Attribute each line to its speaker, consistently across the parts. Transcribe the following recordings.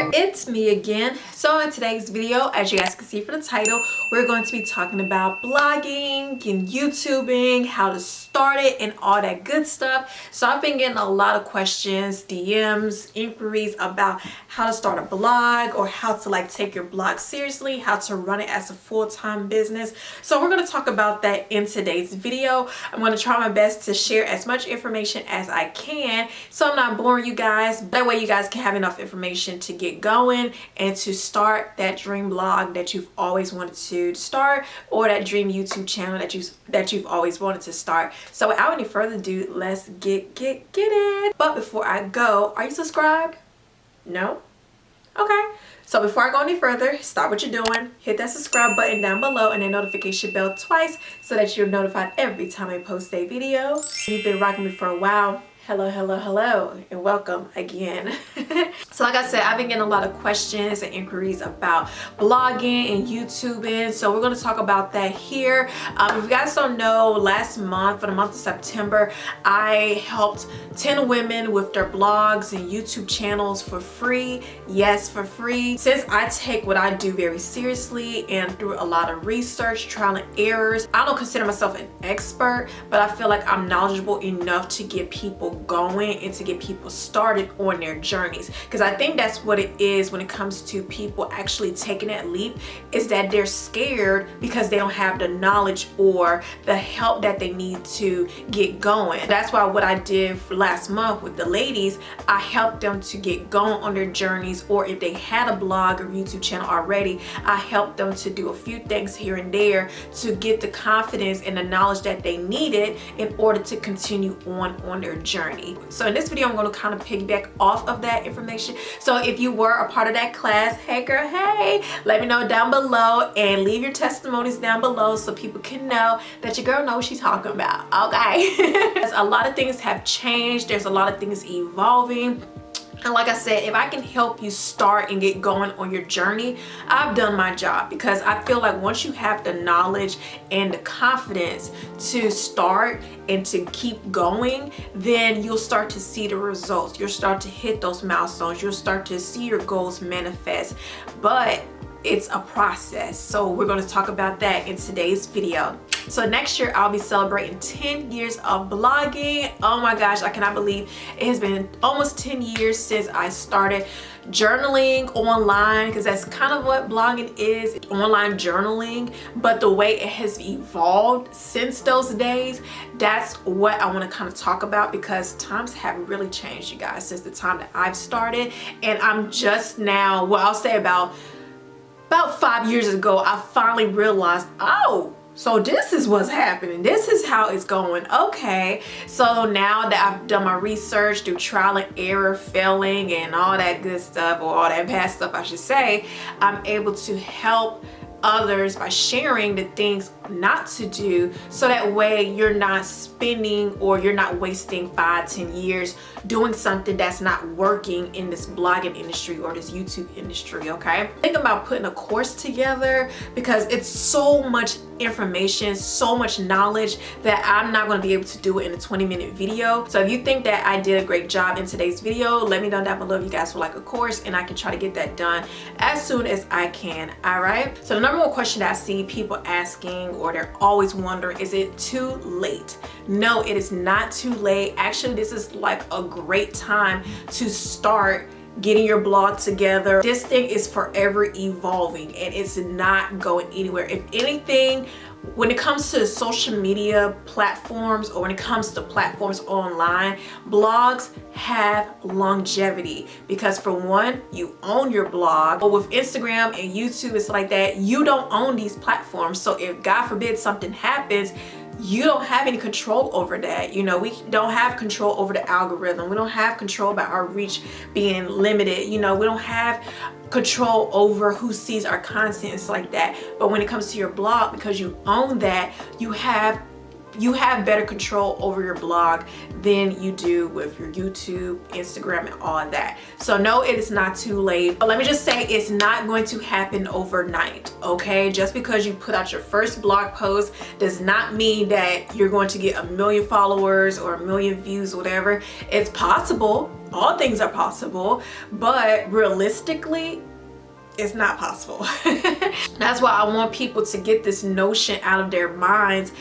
Speaker 1: there, it's me again. So in today's video, as you guys can see from the title, we're going to be talking about blogging and YouTubing, how to start it and all that good stuff. So I've been getting a lot of questions, DMs, inquiries about how to start a blog or how to take your blog seriously, how to run it as a full-time business. So we're going to talk about that in today's video. I'm going to try my best to share as much information as I can so I'm not boring you guys. That way you guys can have enough information to get going and to start that dream blog that you've always wanted to start, or that dream YouTube channel that you've always wanted to start. So without any further ado, let's get it. But before I go, are you subscribed? No? Okay. So before I go any further, stop what you're doing, hit that subscribe button down below and the notification bell twice so that you're notified every time I post a video. You've been rocking me for a while. Hello, and welcome again. So like I said, I've been getting a lot of questions and inquiries about blogging and YouTubing. So we're going to talk about that here. If you guys don't know, last month, for the month of September, I helped 10 women with their blogs and YouTube channels for free. Yes, for free. Since I take what I do very seriously and through a lot of research, trial and errors, I don't consider myself an expert, but I feel like I'm knowledgeable enough to get people going and to get people started on their journeys, because I think that's what it is when it comes to people actually taking that leap, is that they're scared because they don't have the knowledge or the help that they need to get going. That's why what I did last month with the ladies, I helped them to get going on their journeys, or if they had a blog or YouTube channel already, I helped them to do a few things here and there to get the confidence and the knowledge that they needed in order to continue on their journey. So in this video, I'm going to kind of piggyback off of that information. So if you were a part of that class, hey girl, hey, let me know down below and leave your testimonies down below so people can know that your girl knows what she's talking about. Okay. A lot of things have changed. There's a lot of things evolving. And like I said, if I can help you start and get going on your journey, I've done my job, because I feel like once you have the knowledge and the confidence to start and to keep going, then you'll start to see the results. You'll start to hit those milestones. You'll start to see your goals manifest. But it's a process. So we're going to talk about that in today's video. So next year I'll be celebrating 10 years of blogging. Oh my gosh, I cannot believe it has been almost 10 years since I started journaling online, because that's kind of what blogging is, online journaling. But the way it has evolved since those days, that's what I want to kind of talk about, because times have really changed, you guys, since the time that I've started. And I'm just now, well, I'll say about 5 years ago, I finally realized, oh, so this is what's happening. This is how it's going. Okay. So now that I've done my research through trial and error, failing and all that good stuff, or all that bad stuff I should say, I'm able to help others by sharing the things not to do, so that way you're not spending or you're not wasting 5-10 years doing something that's not working in this blogging industry or this YouTube industry. Okay, think about putting a course together, because it's so much information, so much knowledge, that I'm not going to be able to do it in a 20-minute video. So if you think that I did a great job in today's video, let me know down below if you guys would like a course, and I can try to get that done as soon as I can. All right, so the number one question that I see people asking, or they're always wondering, is it too late? No, it is not too late. Actually, this is like a great time to start getting your blog together. This thing is forever evolving and it's not going anywhere. If anything, when it comes to social media platforms, or when it comes to platforms online, blogs have longevity, because for one, you own your blog. But with Instagram and YouTube, it's like that, you don't own these platforms. So if God forbid something happens, you don't have any control over that. You know, we don't have control over the algorithm. We don't have control about our reach being limited. You know, we don't have control over who sees our content. It's like that. But when it comes to your blog, because you own that, you have you have better control over your blog than you do with your YouTube, Instagram, and all of that. So no, it is not too late. But let me just say, it's not going to happen overnight, okay? Just because you put out your first blog post does not mean that you're going to get 1 million followers or 1 million views, whatever. It's possible. All things are possible, but realistically, it's not possible. That's why I want people to get this notion out of their minds,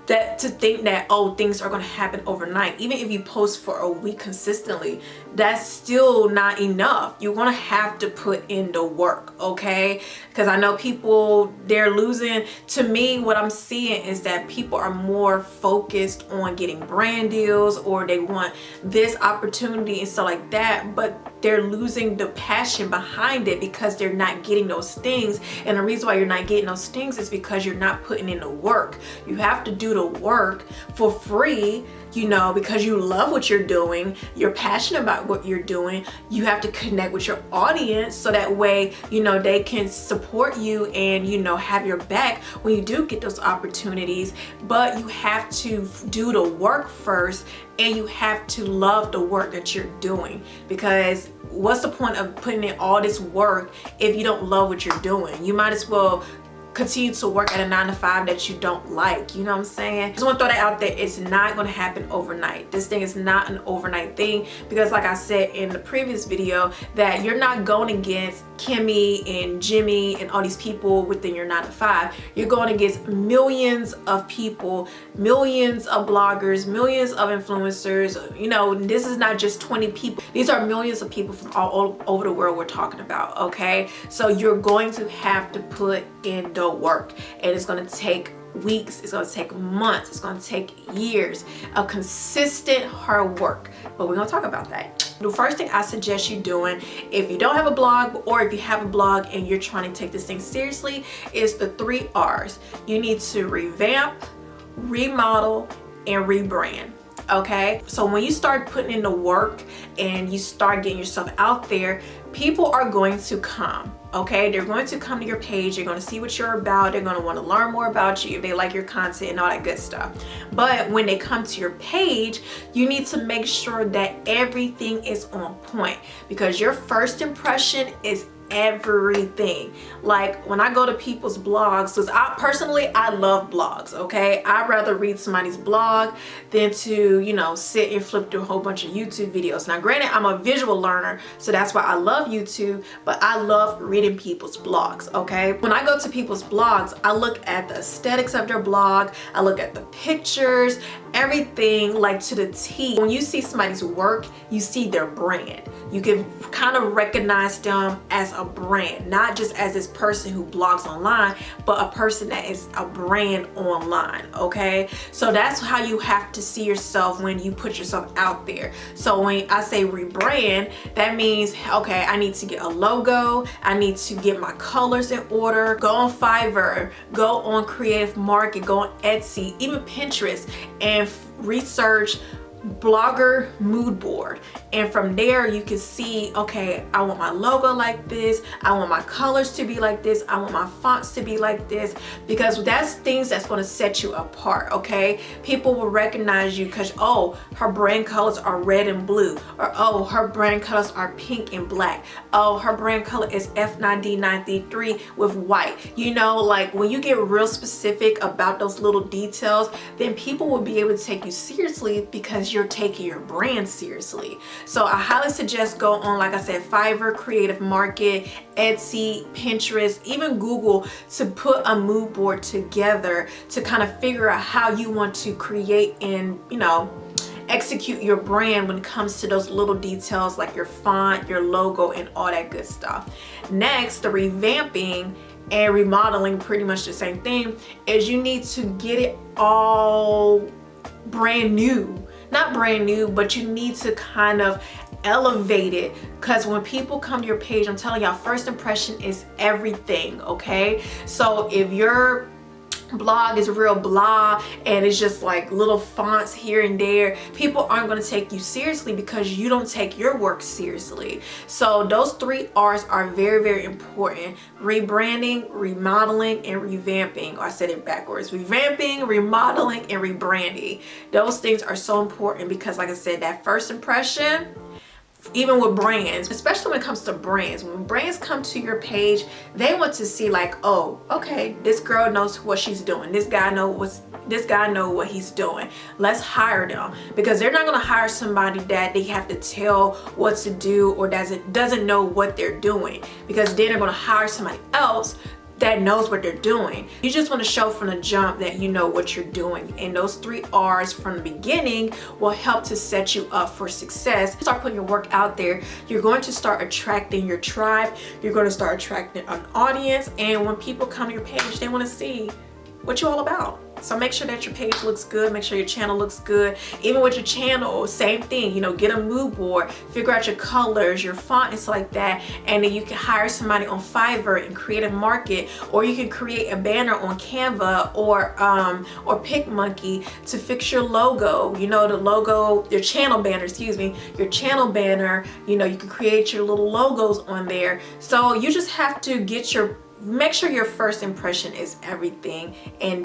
Speaker 1: that to think that, oh, things are going to happen overnight. Even if you post for a week consistently, that's still not enough. You're going to have to put in the work, okay? Because I know people, they're losing. To me, what I'm seeing is that people are more focused on getting brand deals, or they want this opportunity and stuff like that, but they're losing the passion behind it because they're not getting those things. And the reason why you're not getting those things is because you're not putting in the work. You have to do the work for free, you know, because you love what you're doing, you're passionate about what you're doing. You have to connect with your audience so that way, you know, they can support you and, you know, have your back when you do get those opportunities. But you have to do the work first, and you have to love the work that you're doing, because what's the point of putting in all this work if you don't love what you're doing? You might as well continue to work at a 9-to-5 that you don't like. You know what I'm saying? Just want to throw that out there. It's not going to happen overnight. This thing is not an overnight thing, because like I said in the previous video, that you're not going against Kimmy and Jimmy and all these people within your 9-to-5. You're going against millions of people, millions of bloggers, millions of influencers. You know, this is not just 20 people. These are millions of people from all over the world we're talking about, okay? So you're going to have to put in the work, and it's going to take weeks, it's going to take months, it's going to take years of consistent hard work. But we're going to talk about that. The first thing I suggest you doing, if you don't have a blog, or if you have a blog and you're trying to take this thing seriously, is the 3 R's. You need to revamp, remodel, and rebrand. Okay, so when you start putting in the work and you start getting yourself out there, people are going to come. Okay, they're going to come to your page, they're going to see what you're about, they're going to want to learn more about you if they like your content and all that good stuff. But when they come to your page, you need to make sure that everything is on point, because your first impression is everything. Like when I go to people's blogs, because I love blogs, okay? I'd rather read somebody's blog than to, you know, sit and flip through a whole bunch of YouTube videos. Now granted, I'm a visual learner, so that's why I love YouTube, but I love reading people's blogs, okay? When I go to people's blogs, I look at the aesthetics of their blog, I look at the pictures, everything like to the T. When you see somebody's work, you see their brand. You can kind of recognize them as a brand, not just as this person who blogs online, but a person that is a brand online, okay? So that's how you have to see yourself when you put yourself out there. So when I say rebrand, that means, okay, I need to get a logo, I need to get my colors in order, go on Fiverr, go on Creative Market, go on Etsy, even Pinterest, and research blogger mood board. And from there you can see, okay, I want my logo like this, I want my colors to be like this, I want my fonts to be like this, because that's things that's going to set you apart, okay? People will recognize you because, oh, her brand colors are red and blue, or oh, her brand colors are pink and black, oh, her brand color is F9D9D3 with white. You know, like when you get real specific about those little details, then people will be able to take you seriously, because you're taking your brand seriously. So I highly suggest go on, like I said, Fiverr, Creative Market, Etsy, Pinterest, even Google, to put a mood board together to kind of figure out how you want to create and, you know, execute your brand when it comes to those little details like your font, your logo, and all that good stuff. Next, the revamping and remodeling, pretty much the same thing, is you need to get it all brand new. Not brand new, but you need to kind of elevate it, because when people come to your page, I'm telling y'all, first impression is everything, okay? So if your blog is real blah and it's just like little fonts here and there, people aren't going to take you seriously because you don't take your work seriously. So those 3 R's are very, very important: rebranding, remodeling, and revamping. Or I said it backwards: revamping, remodeling, and rebranding. Those things are so important because, like I said, that first impression, even with brands, especially when it comes to brands, when brands come to your page, they want to see like, oh, okay, this girl knows what she's doing, this guy know what he's doing, let's hire them. Because they're not going to hire somebody that they have to tell what to do or doesn't know what they're doing, because then they're going to hire somebody else that knows what they're doing. You just want to show from the jump that you know what you're doing, and those 3 R's from the beginning will help to set you up for success. Start putting your work out there. You're going to start attracting your tribe. You're going to start attracting an audience, and when people come to your page, they want to see what you're all about. So make sure that your page looks good, make sure your channel looks good. Even with your channel, same thing, you know, get a mood board, figure out your colors, your font, and stuff like that. And then you can hire somebody on Fiverr and create a market, or you can create a banner on Canva or PicMonkey to fix your logo. You know, the logo, your channel banner, your channel banner, you know, you can create your little logos on there. So you just have to make sure your first impression is everything, and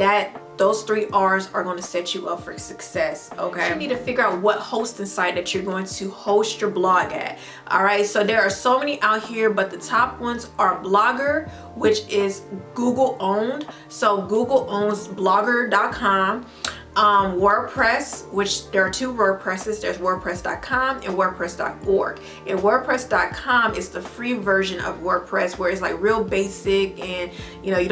Speaker 1: those 3 R's are going to set you up for success. Okay, you need to figure out what hosting site that you're going to host your blog at. All right, so there are so many out here, but the top ones are Blogger, which is Google owned. So Google owns blogger.com. WordPress, which there are 2 WordPresses. There's WordPress.com and WordPress.org. And WordPress.com is the free version of WordPress, where it's like real basic, and you know, you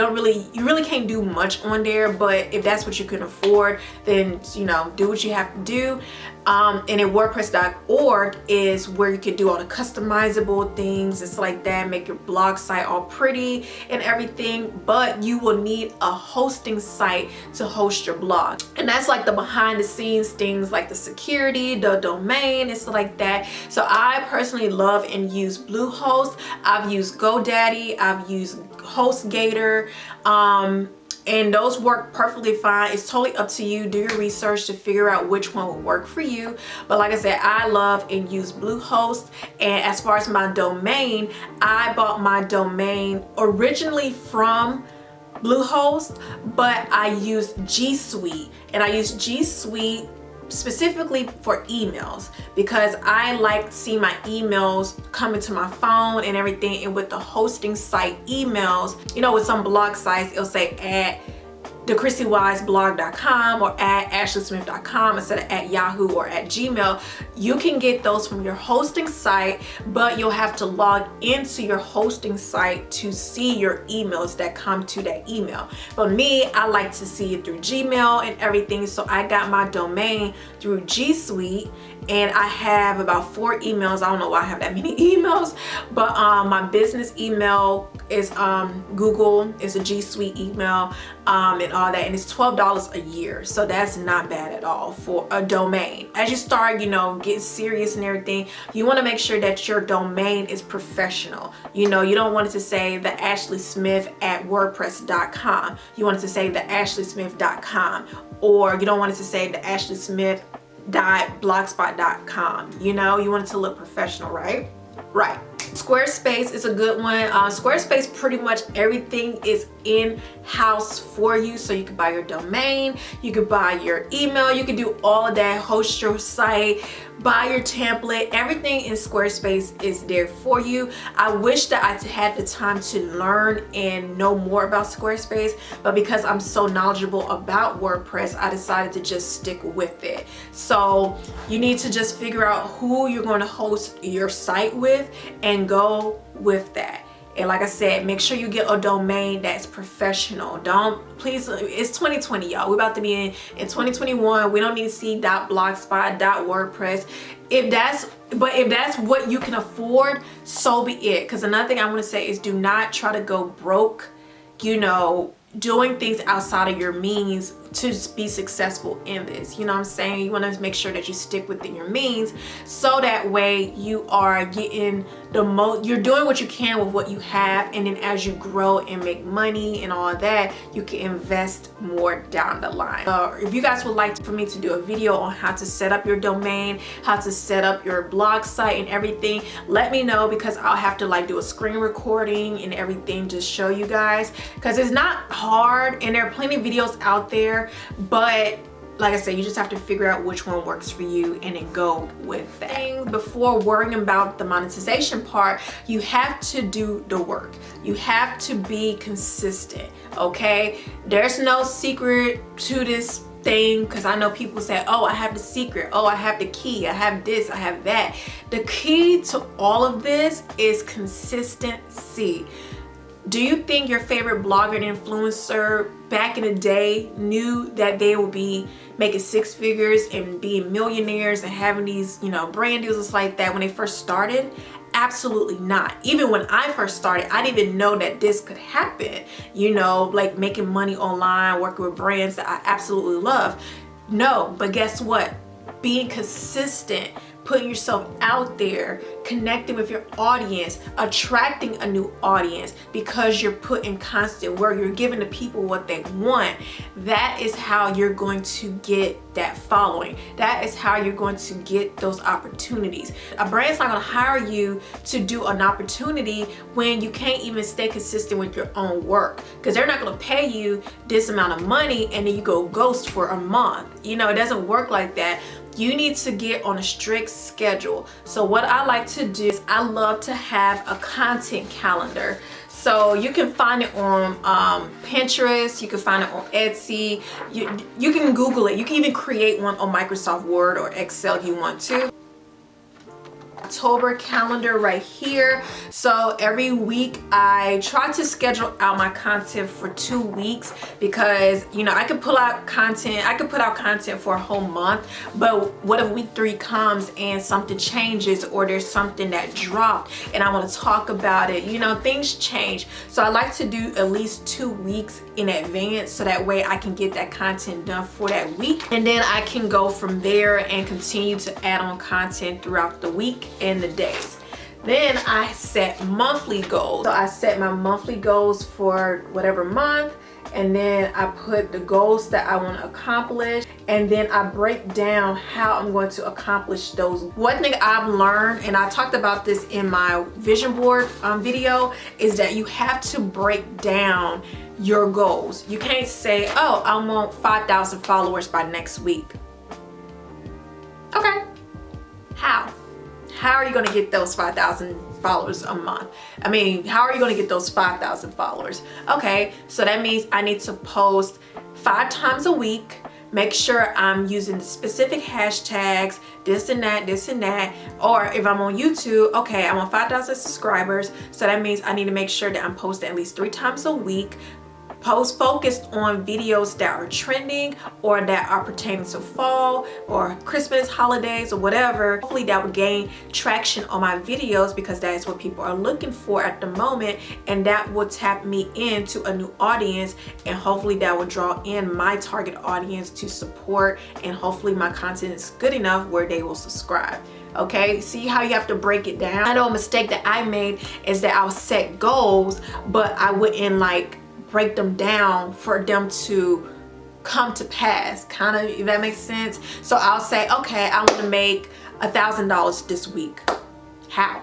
Speaker 1: really can't do much on there. But if that's what you can afford, then you know, do what you have to do. And then WordPress.org is where you can do all the customizable things. It's like that, make your blog site all pretty and everything, but you will need a hosting site to host your blog. And that's like the behind the scenes things, like the security, the domain, and stuff like that. So I personally love and use Bluehost. I've used GoDaddy, I've used HostGator, and those work perfectly fine. It's totally up to you. Do your research to figure out which one will work for you. But like I said, I love and use Bluehost. And as far as my domain, I bought my domain originally from Bluehost, but I used G Suite, and I used G Suite specifically for emails because I like seeing my emails coming to my phone and everything. And with the hosting site emails, you know, with some blog sites, it'll say at thechristywiseblog.com or at ashleysmith.com instead of at Yahoo or at Gmail. You can get those from your hosting site, but you'll have to log into your hosting site to see your emails that come to that email. But me, I like to see it through Gmail and everything, so I got my domain through G Suite, and I have about 4 emails. I don't know why I have that many emails, but my business email is Google, is a G Suite email, and all that, and it's $12 a year, so that's not bad at all for a domain. As you start, you know, getting serious and everything, you want to make sure that your domain is professional. You know, you don't want it to say the Ashley Smith at WordPress.com. You want it to say the AshleySmith.com, or you don't want it to say the Ashley Smith blogspot.com. You know, you want it to look professional, right? Squarespace is a good one. Squarespace, pretty much everything is in-house for you. So you can buy your domain, you can buy your email, you can do all of that, host your site, buy your template. Everything in Squarespace is there for you. I wish that I had the time to learn and know more about Squarespace, but because I'm so knowledgeable about WordPress, I decided to just stick with it. So you need to just figure out who you're going to host your site with and go with that. And like I said, make sure you get a domain that's professional. Please, it's 2020, y'all. We're about to be in 2021. We don't need to see .blogspot, .wordpress. If that's what you can afford, so be it. Because another thing I want to say is, do not try to go broke, you know, doing things outside of your means to be successful in this. You know what I'm saying? You want to make sure that you stick within your means, so that way you are getting the most, you're doing what you can with what you have, and then as you grow and make money and all that, you can invest more down the line. If you guys would like for me to do a video on how to set up your domain, how to set up your blog site and everything, let me know, because I'll have to like do a screen recording and everything to show you guys, because it's not hard and there are plenty of videos out there, but like I said, you just have to figure out which one works for you and then go with that. Before worrying about the monetization part, you have to do the work. You have to be consistent, okay? There's no secret to this thing, because I know people say, oh, I have the secret, oh, I have the key, I have this, I have that. The key to all of this is consistency. Do you think your favorite blogger and influencer back in the day knew that they would be making six figures and being millionaires and having these, you know, brand deals like that when they first started? Absolutely not. Even when I first started, I didn't even know that this could happen, you know, like making money online, working with brands that I absolutely love. No, but guess what? Being consistent, putting yourself out there, connecting with your audience, attracting a new audience, because you're putting constant work, you're giving the people what they want. That is how you're going to get that following. That is how you're going to get those opportunities. A brand's not going to hire you to do an opportunity when you can't even stay consistent with your own work, because they're not going to pay you this amount of money and then you go ghost for a month. You know, it doesn't work like that. You need to get on a strict schedule. So what I like to do is I love to have a content calendar. So you can find it on Pinterest, you can find it on Etsy, you can Google it. You can even create one on Microsoft Word or Excel if you want to. October calendar right here. So every week I try to schedule out my content for 2 weeks, because you know I could pull out content, I could put out content for a whole month, but what if week 3 comes and something changes, or there's something that dropped and I want to talk about it? You know, things change. So I like to do at least 2 weeks in advance, so that way I can get that content done for that week, and then I can go from there and continue to add on content throughout the week and the days. Then I set monthly goals. So I set my monthly goals for whatever month, and then I put the goals that I want to accomplish, and then I break down how I'm going to accomplish those. One thing I've learned, and I talked about this in my vision board video, is that you have to break down your goals. You can't say, oh, I want 5,000 followers by next week. Okay, how? How are you going to get those 5,000 followers a month? I mean, how are you going to get those 5,000 followers? Okay, so that means I need to post 5 times a week. Make sure I'm using the specific hashtags, this and that, this and that. Or if I'm on YouTube, okay, I want 5,000 subscribers. So that means I need to make sure that I'm posting at least 3 times a week. Post focused on videos that are trending or that are pertaining to fall or Christmas, holidays, or whatever. Hopefully that will gain traction on my videos, because that is what people are looking for at the moment, and that will tap me into a new audience, and hopefully that will draw in my target audience to support, and hopefully my content is good enough where they will subscribe. Okay, see how you have to break it down? I know a mistake that I made is that I would set goals, but I wouldn't like break them down for them to come to pass, kind of, if that makes sense. So I'll say, okay, I want to make $1,000 this week. How?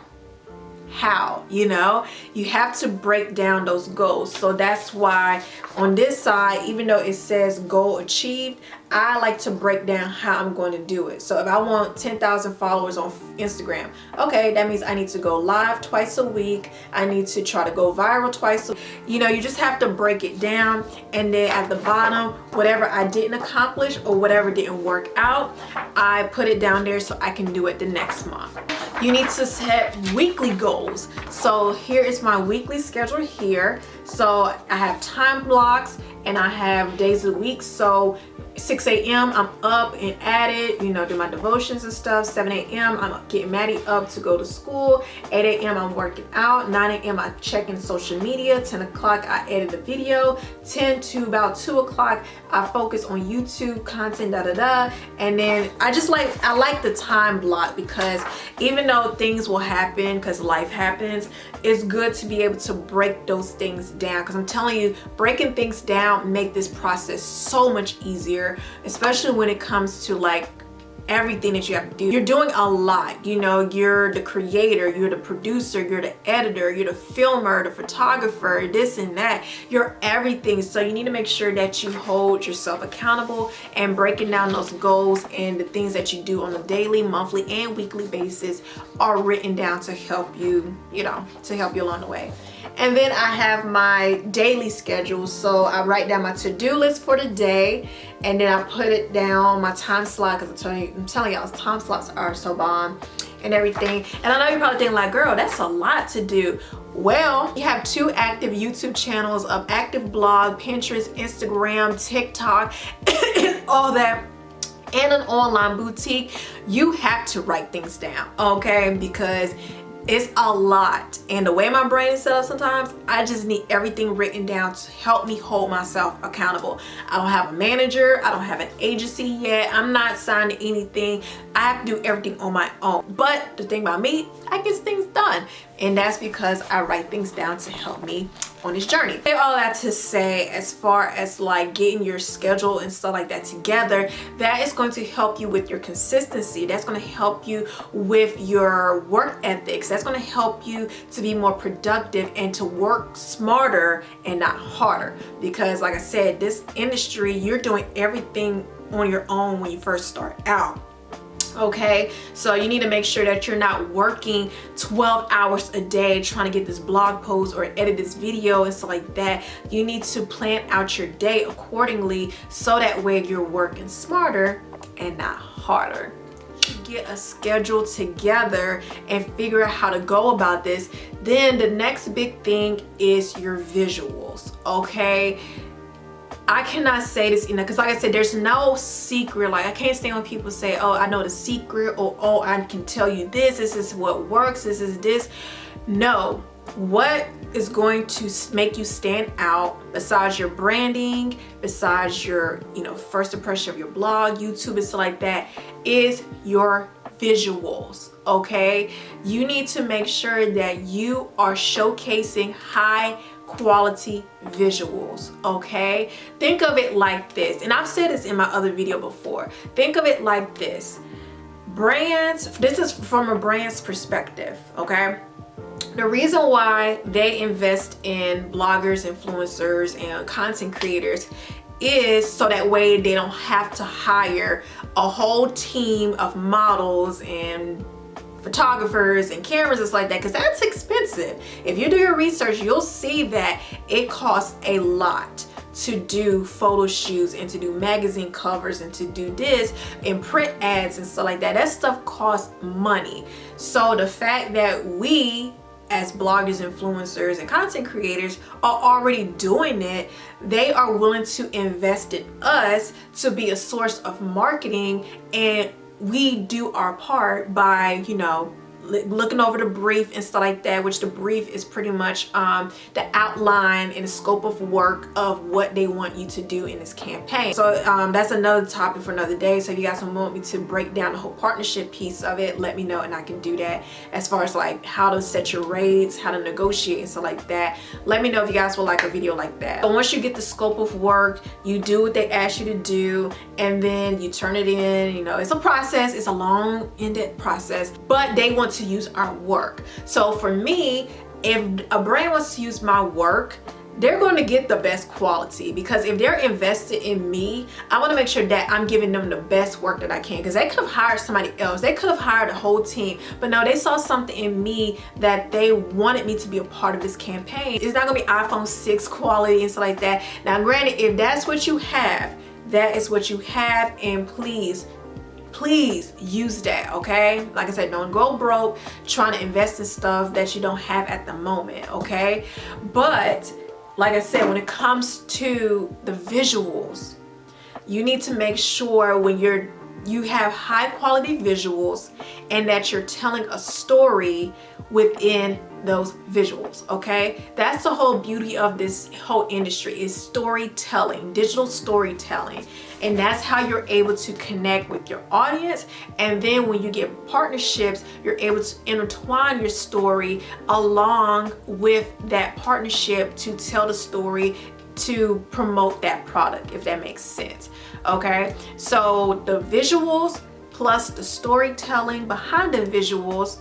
Speaker 1: You know, you have to break down those goals. So that's why on this side, even though it says goal achieved, I like to break down how I'm going to do it. So if I want 10,000 followers on Instagram, okay, that means I need to go live twice a week. I need to try to go viral twice a week. You know, you just have to break it down, and then at the bottom, whatever I didn't accomplish or whatever didn't work out, I put it down there so I can do it the next month. You need to set weekly goals. So here is my weekly schedule here. So I have time blocks and I have days of the week. So 6 a.m. I'm up and at it, you know, do my devotions and stuff. 7 a.m. I'm getting Maddie up to go to school. 8 a.m. I'm working out. 9 a.m. I check in social media. 10 o'clock I edit a video. 10 to about 2 o'clock I focus on YouTube content, and then I like the time block, because even though things will happen, because life happens, it's good to be able to break those things down, because I'm telling you, breaking things down make this process so much easier, especially when it comes to like everything that you have to do. You're doing a lot, you know, you're the creator, you're the producer, you're the editor, you're the filmer, the photographer, this and that, you're everything. So you need to make sure that you hold yourself accountable, and breaking down those goals and the things that you do on a daily, monthly, and weekly basis are written down to help you, you know, to help you along the way. And then I have my daily schedule. So I write down my to-do list for the day, and then I put it down my time slot, because I'm telling y'all, time slots are so bomb and everything. And I know you're probably thinking like, girl, that's a lot to do. Well, you have 2 active YouTube channels, an active blog, Pinterest, Instagram, TikTok, and all that, and an online boutique. You have to write things down, okay? Because it's a lot, and the way my brain is set up sometimes, I just need everything written down to help me hold myself accountable. I don't have a manager, I don't have an agency yet, I'm not signed to anything. I have to do everything on my own. But the thing about me, I get things done, and that's because I write things down to help me on this journey. All that to say, as far as like getting your schedule and stuff like that together, that is going to help you with your consistency. That's going to help you with your work ethics. That's going to help you to be more productive and to work smarter and not harder. Because like I said, this industry, you're doing everything on your own when you first start out. Okay, so you need to make sure that you're not working 12 hours a day trying to get this blog post or edit this video and stuff like that. You need to plan out your day accordingly, so that way you're working smarter and not harder. Get a schedule together and figure out how to go about this. Then the next big thing is your visuals, okay? I cannot say this enough, because like I said, there's no secret. Like, I can't stand when people say, oh, I know the secret, or oh, I can tell you this is what works, this is this. No, what is going to make you stand out, besides your branding, besides your, you know, first impression of your blog, YouTube, and stuff like that, is your visuals, okay? You need to make sure that you are showcasing high quality visuals, okay? Think of it like this, and I've said this in my other video before. Think of it like this. Brands, this is from a brand's perspective, okay? The reason why they invest in bloggers, influencers, and content creators is so that way they don't have to hire a whole team of models and photographers and cameras and stuff like that, because that's expensive. If you do your research, you'll see that it costs a lot to do photo shoots and to do magazine covers and to do this and print ads and stuff like that. That stuff costs money. So the fact that we as bloggers, influencers, and content creators are already doing it, they are willing to invest in us to be a source of marketing, and we do our part by, you know, looking over the brief and stuff like that, which the brief is pretty much the outline and the scope of work of what they want you to do in this campaign. So that's another topic for another day. So if you guys want me to break down the whole partnership piece of it, let me know and I can do that. As far as like how to set your rates, how to negotiate and stuff like that, let me know if you guys would like a video like that. But once you get the scope of work, you do what they ask you to do, and then you turn it in. You know, it's a process, it's a long-ended process, but they want to use our work. So for me, if a brand wants to use my work, they're going to get the best quality, because if they're invested in me, I want to make sure that I'm giving them the best work that I can, because they could have hired somebody else, they could have hired a whole team, but no, they saw something in me that they wanted me to be a part of this campaign. It's not gonna be iPhone 6 quality and stuff like that. Now granted, if that's what you have, that is what you have, and please use that, okay? Like I said, don't go broke trying to invest in stuff that you don't have at the moment, okay? But like I said, when it comes to the visuals, you need to make sure when you have high quality visuals and that you're telling a story within those visuals. Okay, that's the whole beauty of this whole industry, is storytelling, digital storytelling. And that's how you're able to connect with your audience. And then when you get partnerships, you're able to intertwine your story along with that partnership to tell the story, to promote that product, if that makes sense. Okay, so the visuals plus the storytelling behind the visuals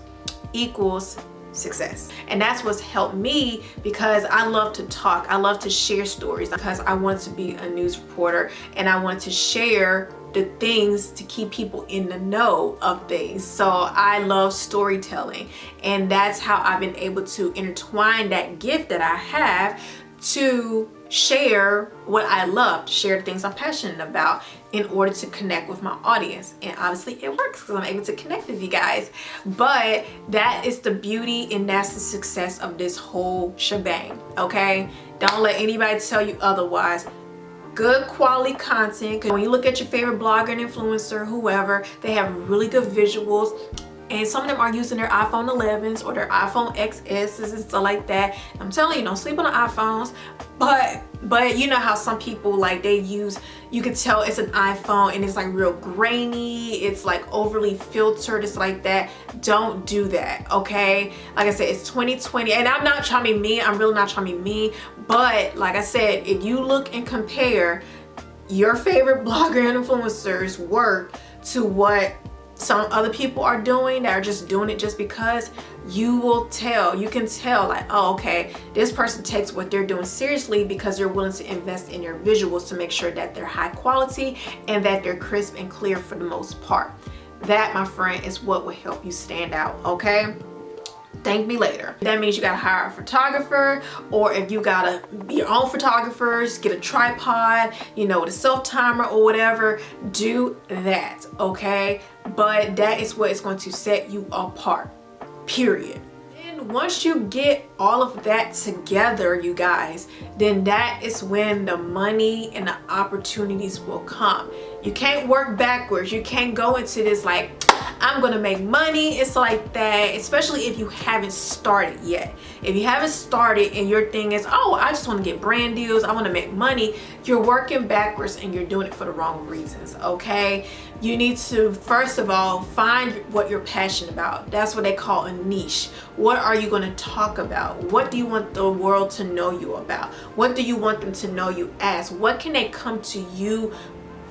Speaker 1: equals success. And that's what's helped me, because I love to talk, I love to share stories, because I want to be a news reporter and I want to share the things to keep people in the know of things. So I love storytelling, and that's how I've been able to intertwine that gift that I have to share what I love, share the things I'm passionate about in order to connect with my audience. And obviously it works because I'm able to connect with you guys. But that is the beauty and that's the success of this whole shebang. Okay, don't let anybody tell you otherwise. Good quality content. When you look at your favorite blogger and influencer, whoever, they have really good visuals. And some of them are using their iPhone 11s or their iPhone XSs and stuff like that. I'm telling you, don't sleep on the iPhones. But you know how some people, like, they use, you can tell it's an iPhone and it's like real grainy, it's like overly filtered, it's like that. Don't do that, okay? Like I said, it's 2020, and I'm not trying to be mean, I'm really not trying to be mean, but like I said, if you look and compare your favorite blogger and influencers' work to what some other people are doing that are just doing it just because, you can tell like, oh, okay, this person takes what they're doing seriously because they're willing to invest in your visuals to make sure that they're high quality and that they're crisp and clear for the most part. That, my friend, is what will help you stand out. Okay, thank me later. That means you gotta hire a photographer, or if you gotta be your own photographers, get a tripod, you know, with a self timer or whatever, do that. Okay, but that is what is going to set you apart, period. And once you get all of that together, you guys, then that is when the money and the opportunities will come. You can't work backwards. You can't go into this like, I'm gonna make money. It's like that, especially if you haven't started yet. If you haven't started and your thing is, oh, I just want to get brand deals, I want to make money, you're working backwards and you're doing it for the wrong reasons. Okay, you need to first of all find what you're passionate about. That's what they call a niche. What are you going to talk about? What do you want the world to know you about? What do you want them to know you as? What can they come to you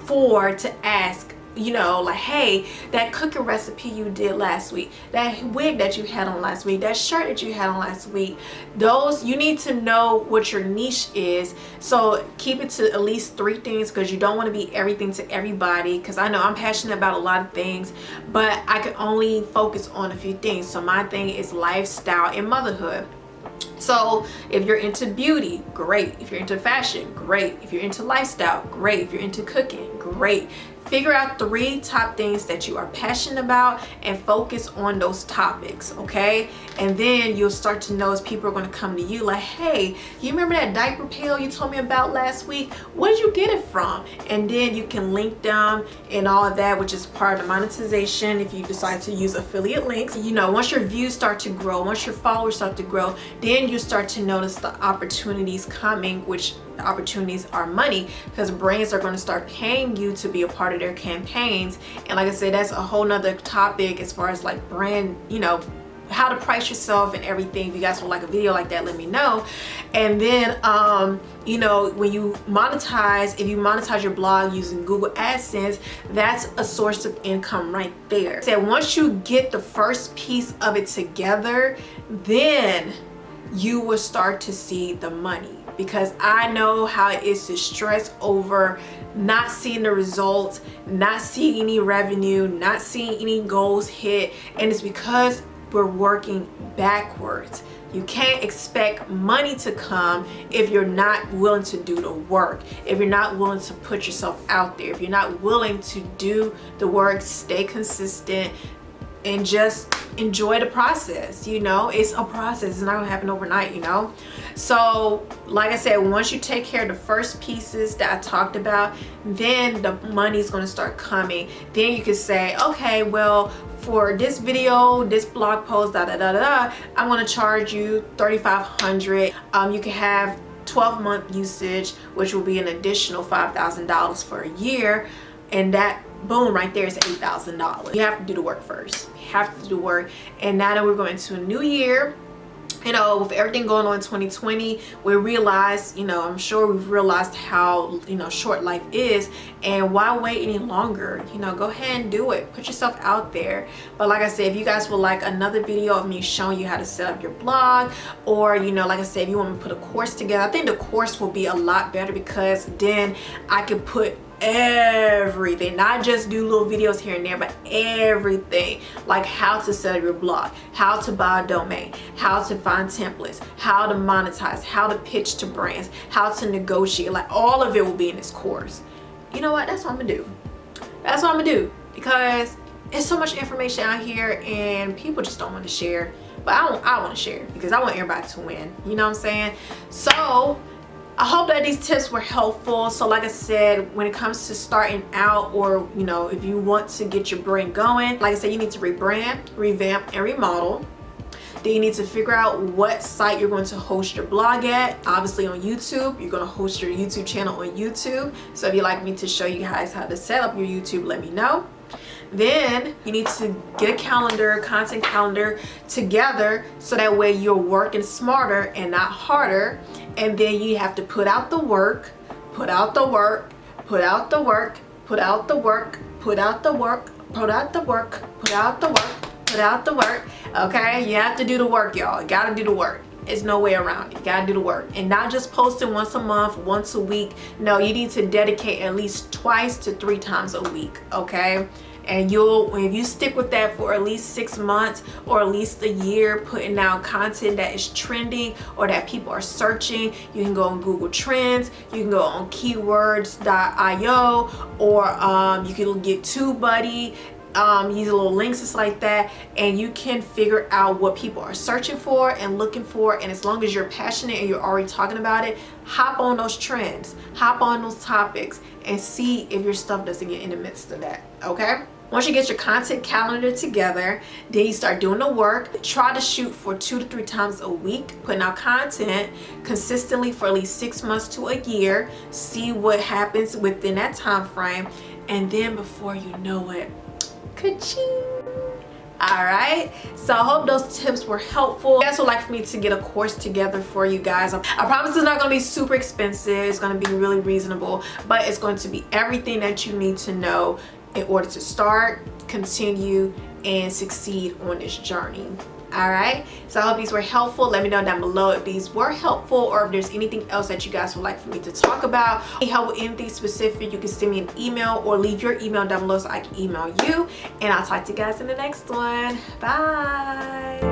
Speaker 1: for, to ask? You know, like, hey, that cooking recipe you did last week, that wig that you had on last week, that shirt that you had on last week, those, you need to know what your niche is. So keep it to at least 3 things, because you don't want to be everything to everybody, because I know I'm passionate about a lot of things, but I can only focus on a few things. So my thing is lifestyle and motherhood. So if you're into beauty, great. If you're into fashion, great. If you're into lifestyle, great. If you're into cooking, great. Figure out 3 top things that you are passionate about and focus on those topics, okay? And then you'll start to notice people are going to come to you like, hey, you remember that diaper pill you told me about last week? Where did you get it from? And then you can link them and all of that, which is part of the monetization if you decide to use affiliate links. You know, once your views start to grow, once your followers start to grow, then you start to notice the opportunities coming, which opportunities are money, because brands are going to start paying you to be a part of their campaigns. And like I said, that's a whole nother topic as far as like brand, you know, how to price yourself and everything. If you guys would like a video like that, let me know. And then you know, when you monetize, if you monetize your blog using Google AdSense, that's a source of income right there. So once you get the first piece of it together, then you will start to see the money. Because I know how it is to stress over not seeing the results, not seeing any revenue, not seeing any goals hit, and it's because we're working backwards. You can't expect money to come if you're not willing to do the work, if you're not willing to put yourself out there, if you're not willing to do the work, stay consistent, and just enjoy the process. You know, it's a process. It's not gonna happen overnight, you know. So like I said, once you take care of the first pieces that I talked about, then the money's going to start coming. Then you can say, okay, well, for this video, this blog post, I'm going to charge you $3,500. You can have 12-month usage, which will be an additional $5,000 for a year, and that boom right there is $8,000. You have to do the work first. You have to do the work. And now that we're going to a new year, you know, with everything going on in 2020, we realize, you know, I'm sure we've realized how, you know, short life is, and why wait any longer? You know, go ahead and do it. Put yourself out there. But like I said, if you guys would like another video of me showing you how to set up your blog, or, you know, like I said, if you want me to put a course together, I think the course will be a lot better, because then I could put everything, not just do little videos here and there, but everything, like how to set up your blog, how to buy a domain, how to find templates, how to monetize, how to pitch to brands, how to negotiate. Like all of it will be in this course. You know what? That's what I'm gonna do. That's what I'm gonna do, because it's so much information out here and people just don't want to share. But I want to share, because I want everybody to win. You know what I'm saying? So I hope that these tips were helpful. So like I said, when it comes to starting out, or, you know, if you want to get your brand going, like I said, you need to rebrand, revamp, and remodel. Then you need to figure out what site you're going to host your blog at. Obviously on YouTube, you're going to host your YouTube channel on YouTube. So if you'd like me to show you guys how to set up your YouTube, let me know. Then you need to get a calendar, content calendar together, so that way you're working smarter and not harder. And then you have to put out the work, put out the work, put out the work, put out the work, put out the work, put out the work, put out the work, put out the work. Okay, you have to do the work, y'all. You gotta do the work. There's no way around it. You gotta do the work. And not just posting once a month, once a week. No, you need to dedicate at least 2 to 3 times a week. Okay. And if you stick with that for at least 6 months or at least a year, putting out content that is trending or that people are searching, you can go on Google Trends, you can go on keywords.io, or you can get TubeBuddy, use little links just like that, and you can figure out what people are searching for and looking for. And as long as you're passionate and you're already talking about it, hop on those trends, hop on those topics, and see if your stuff doesn't get in the midst of that. Okay. Once you get your content calendar together, then you start doing the work. Try to shoot for 2 to 3 times a week, putting out content consistently for at least 6 months to a year. See what happens within that time frame, and then before you know it, ka-ching. Alright, so I hope those tips were helpful. You guys would like for me to get a course together for you guys. I promise it's not going to be super expensive. It's going to be really reasonable, but it's going to be everything that you need to know in order to start, continue, and succeed on this journey. Alright, so I hope these were helpful. Let me know down below if these were helpful, or if there's anything else that you guys would like for me to talk about. If you need help with anything specific, you can send me an email or leave your email down below so I can email you. And I'll talk to you guys in the next one. Bye.